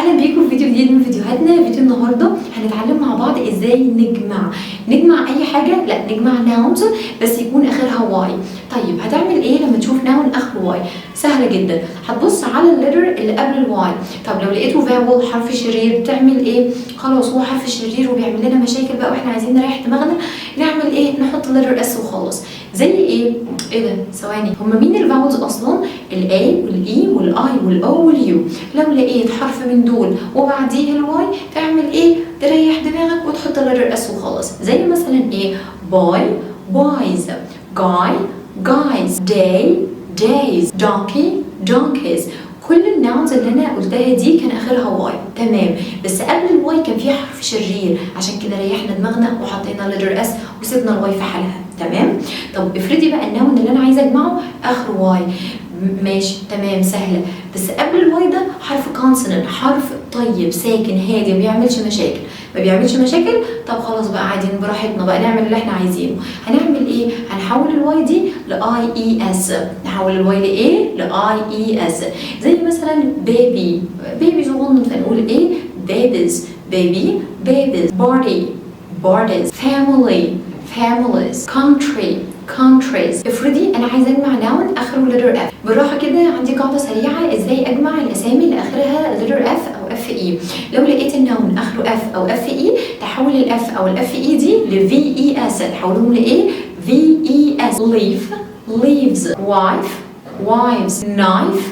اهلا بيكم في فيديو جديد من فيديوهاتنا. فيديو النهارده هنتعلم مع بعض ازاي نجمع اي حاجه، لا نجمع ناونز بس يكون اخرها واي. طيب هتعمل ايه لما تشوف ناون اخره واي؟ سهله جدا، هتبص على الليتر اللي قبل الواي. طب لو لقيته فاول حرف شرير تعمل ايه؟ خلاص هو حرف شرير وبيعمل لنا مشاكل بقى واحنا عايزين نريح دماغنا، نعمل ايه؟ نحط الليتر اس وخلاص. زي ايه ده؟ ثواني، هما مين الفاولز اصلا؟ الاي والاي والاي والاو واليو. لو لقيت حرف من دول وبعديه الواي تعمل ايه؟ تريح دماغك وتحط الليتر اس وخلاص. زي مثلا ايه؟ باي بايز، جاي جايز، داي دايز، دونكي دونكيز. كل الناونز اللي انا قلتها دي كان اخرها واي، تمام، بس قبل الواي كان في حرف شرير، عشان كده ريحنا دماغنا وحطينا لتر اس وسيبنا الواي في حالها، تمام. طب افرضي بقى الناون اللي انا عايزه اجمعه اخره واي، ماشي تمام سهله، بس قبل الواي ده حرف كونسونانت، حرف طيب ساكن هادي ما بيعملش مشاكل، ما بيعملش مشاكل. طب خلاص بقى عادي براحتنا بقى نعمل اللي احنا عايزينه. هنعمل ايه؟ هنحول الواي دي لاي اي اس. نحول الواي لايه؟ لاي اي اس. زي مثلا بيبي، بيبي صغنن فنقول ايه؟ بيبيز، بيبي بيبيز، بارتي بارتيز، فاميلي families، country countries. افرضي انا عايزه اجمع ناون اخره letter F. بالراحه كده عندي قاعده سريعه ازاي اجمع الاسامي اللي اخرها letter F او F E. لو لقيت الناون اخره F او F E تحول الاف او الاف E دي ل V E S. تحولهم لايه؟ V E S. leaf leaves، wife wives، knife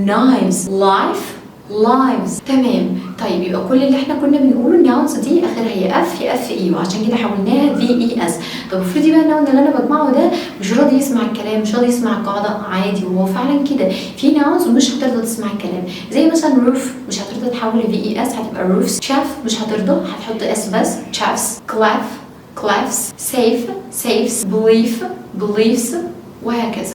knives، life lives. تمام. طيب يبقى كل اللي احنا كنا بنقوله الناونز دي اخرها يا اف يا اف اي، وعشان كده حولناها في اي اس. طب افرضي بقى الناون اللي انا بجمعه ده مش راضي يسمع الكلام، مش راضي يسمع القاعده عادي، وهو فعلا كده في ناونز مش هترضى تسمع الكلام. زي مثلا روف مش هترضى تحول في اي اس، هتبقى روفز. شاف مش هترضى، هتحط اس بس، شافس. كلاف كلافس. سيف سيفز. بليف بليفز، وهكذا.